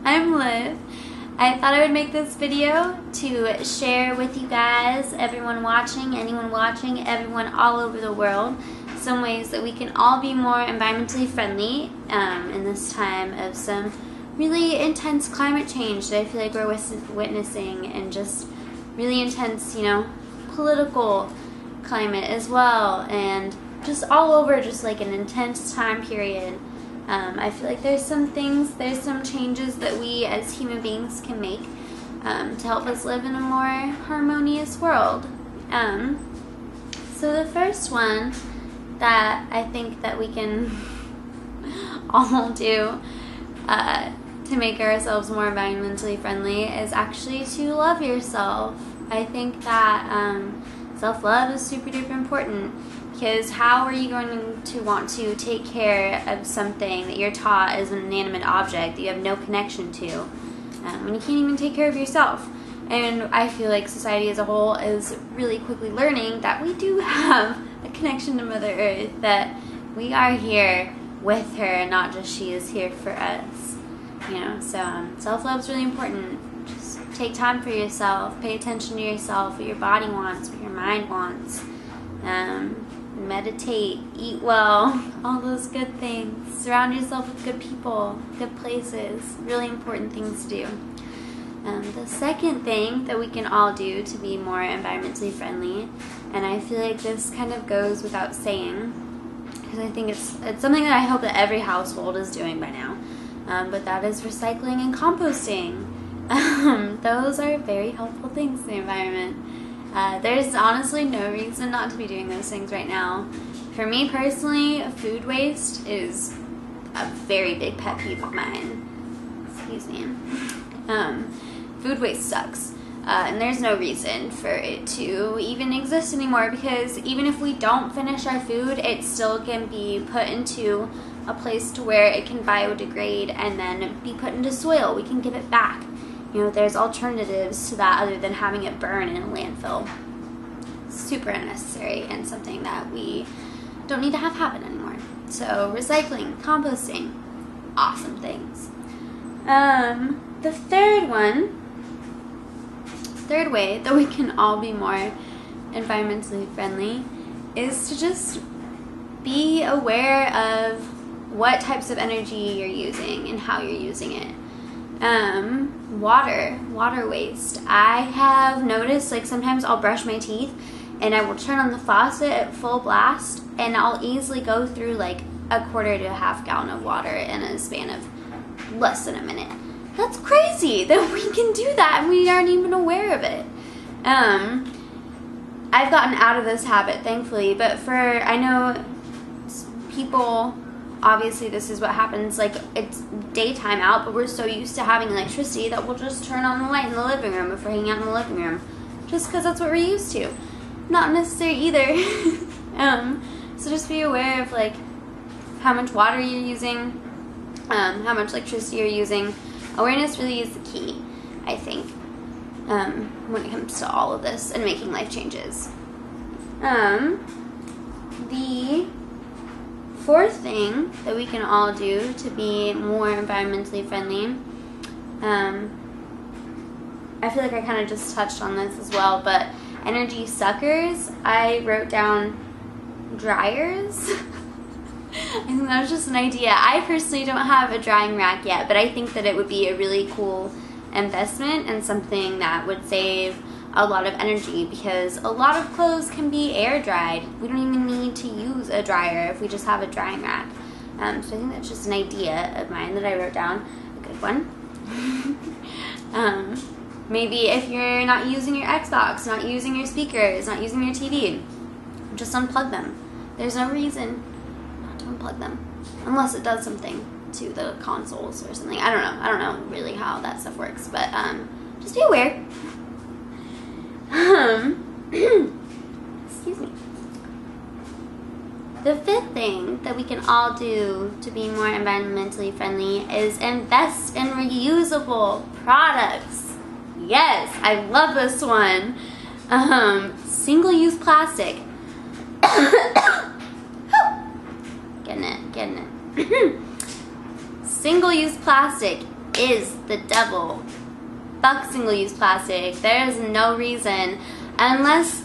I'm Liv. I thought I would make this video to share with you guys, everyone watching, anyone watching, everyone all over the world, some ways that we can all be more environmentally friendly in this time of some really intense climate change that I feel like we're witnessing, and just really intense, political climate as well, and just all over, just like an intense time period. I feel like there's some changes that we as human beings can make to help us live in a more harmonious world. So the first one that I think that we can all do to make ourselves more environmentally friendly is actually to love yourself. I think that self-love is super duper important, because how are you going to want to take care of something that you're taught is an inanimate object that you have no connection to when you can't even take care of yourself? And I feel like society as a whole is really quickly learning that we do have a connection to Mother Earth, that we are here with her, not just she is here for us. So self-love is really important. Just take time for yourself, pay attention to yourself, what your body wants, what your mind wants. Meditate, eat well, all those good things. Surround yourself with good people, good places, really important things to do. The second thing that we can all do to be more environmentally friendly, and I feel like this kind of goes without saying, because I think it's something that I hope that every household is doing by now, but that is recycling and composting. Those are very helpful things in the environment. There's honestly no reason not to be doing those things right now. For me personally, food waste is a very big pet peeve of mine. Excuse me. Food waste sucks. And there's no reason for it to even exist anymore, because even if we don't finish our food, it still can be put into a place to where it can biodegrade and then be put into soil. We can give it back. There's alternatives to that other than having it burn in a landfill. Super unnecessary and something that we don't need to have happen anymore. So recycling, composting, awesome things. The third way that we can all be more environmentally friendly is to just be aware of what types of energy you're using and how you're using it. Water waste. I have noticed, like, sometimes I'll brush my teeth and I will turn on the faucet at full blast, and I'll easily go through like a quarter to a half gallon of water in a span of less than a minute. That's crazy that we can do that and we aren't even aware of it. I've gotten out of this habit, thankfully, but I know people, obviously this is what happens, like, it's daytime out, but we're so used to having electricity that we'll just turn on the light in the living room if we're hanging out in the living room, just because that's what we're used to. Not necessary either. So just be aware of, like, how much water you're using, how much electricity you're using. Awareness really is the key, I think, when it comes to all of this and making life changes. The fourth thing that we can all do to be more environmentally friendly, I feel like I kind of just touched on this as well, but energy suckers, I wrote down dryers. I think that was just an idea. I personally don't have a drying rack yet, but I think that it would be a really cool investment and something that would save a lot of energy, because a lot of clothes can be air dried. We don't even need to use a dryer if we just have a drying rack. So I think that's just an idea of mine that I wrote down. A good one. Maybe if you're not using your Xbox, not using your speakers, not using your TV, just unplug them. There's no reason not to unplug them, unless it does something to the consoles or something. I don't know really how that stuff works, but just be aware. Excuse me. The fifth thing that we can all do to be more environmentally friendly is invest in reusable products. Yes, I love this one. Single-use plastic. Getting it. Single-use plastic is the devil. Fuck single-use plastic. There is no reason, unless,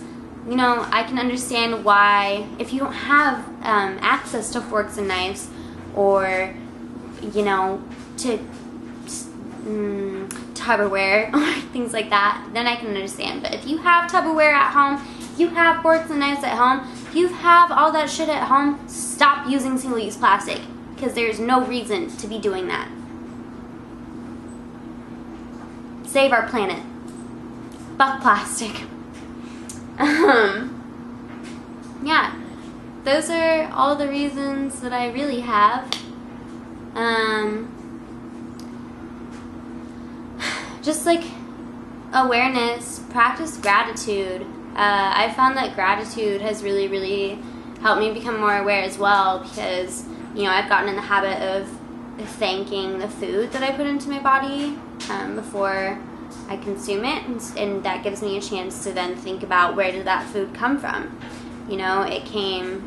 you know, I can understand why, if you don't have access to forks and knives, or, you know, to Tupperware or things like that, then I can understand. But if you have Tupperware at home, if you have forks and knives at home, if you have all that shit at home, stop using single-use plastic, because there's no reason to be doing that. Save our planet. Fuck plastic. Yeah, those are all the reasons that I really have. Just like awareness, practice gratitude. I found that gratitude has really helped me become more aware as well, because, you know, I've gotten in the habit of thanking the food that I put into my body before I consume it, and that gives me a chance to then think about, where did that food come from? You know, it came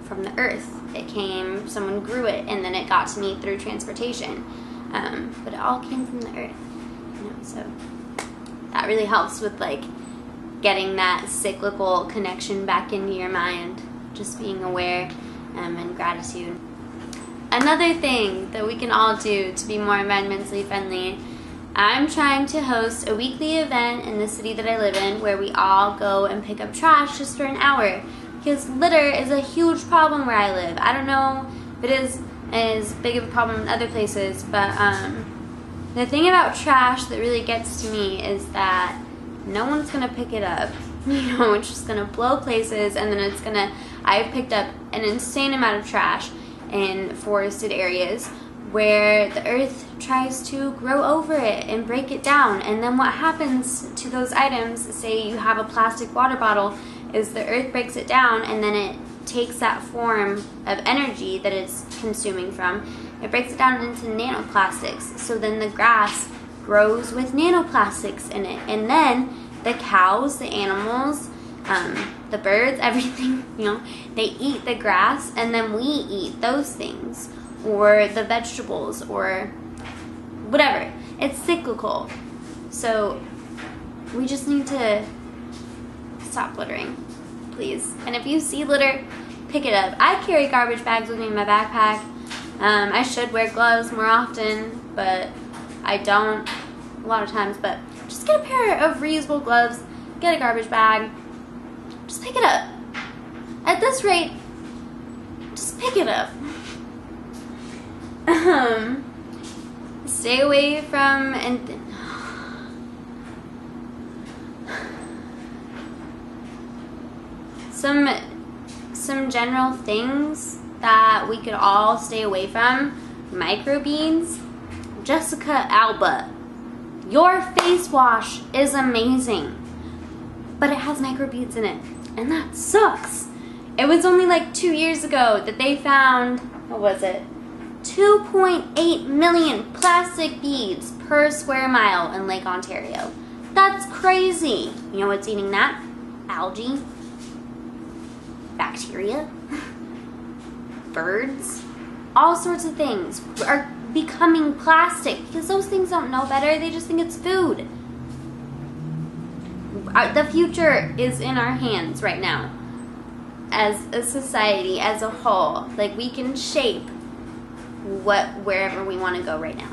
from the earth. It came, someone grew it, and then it got to me through transportation. But it all came from the earth, you know, so that really helps with, like, getting that cyclical connection back into your mind, just being aware and gratitude. Another thing that we can all do to be more environmentally friendly, I'm trying to host a weekly event in the city that I live in where we all go and pick up trash just for an hour, because litter is a huge problem where I live. I don't know if it is as big of a problem in other places, but the thing about trash that really gets to me is that no one's gonna pick it up. You know, it's just gonna blow places, and then it's gonna, I've picked up an insane amount of trash in forested areas where the earth tries to grow over it and break it down. And then what happens to those items, say you have a plastic water bottle, is the earth breaks it down, and then it takes that form of energy that it's consuming from, it breaks it down into nanoplastics. So then the grass grows with nanoplastics in it, and then the cows, the animals, the birds, everything, you know, they eat the grass, and then we eat those things, or the vegetables, or whatever. It's cyclical. So we just need to stop littering, please. And if you see litter, pick it up. I carry garbage bags with me in my backpack. I should wear gloves more often, but I don't a lot of times. But just get a pair of reusable gloves, get a garbage bag, just pick it up. At this rate, just pick it up. Stay away from some general things that we could all stay away from. Microbeads. Jessica Alba, your face wash is amazing, but it has microbeads in it, and that sucks. It was only like 2 years ago that they found, what was it, 2.8 million plastic beads per square mile in Lake Ontario. That's crazy. You know what's eating that? Algae, bacteria, birds, all sorts of things are becoming plastic because those things don't know better. They just think it's food. The future is in our hands right now as a society, as a whole. Like, we can shape wherever we want to go right now.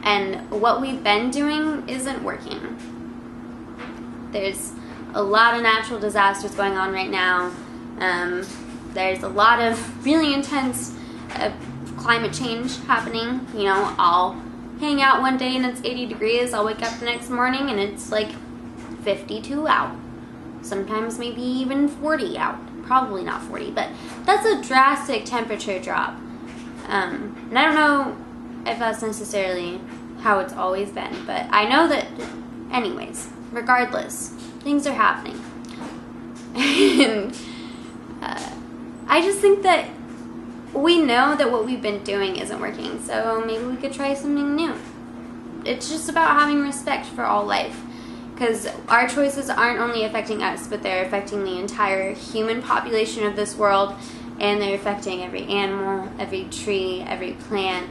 And what we've been doing isn't working. There's a lot of natural disasters going on right now. There's a lot of really intense climate change happening. You know, I'll hang out one day and it's 80 degrees. I'll wake up the next morning and it's like 52 out. Sometimes maybe even 40 out. Probably not 40, but that's a drastic temperature drop. And I don't know if that's necessarily how it's always been, but I know that, anyways, regardless, things are happening. And I just think that we know that what we've been doing isn't working, so maybe we could try something new. It's just about having respect for all life, because our choices aren't only affecting us, but they're affecting the entire human population of this world, and they're affecting every animal, every tree, every plant,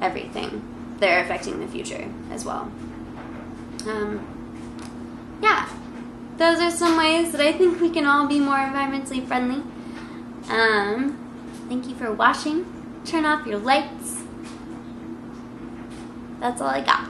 everything. They're affecting the future as well. Yeah, those are some ways that I think we can all be more environmentally friendly. Thank you for watching. Turn off your lights. That's all I got.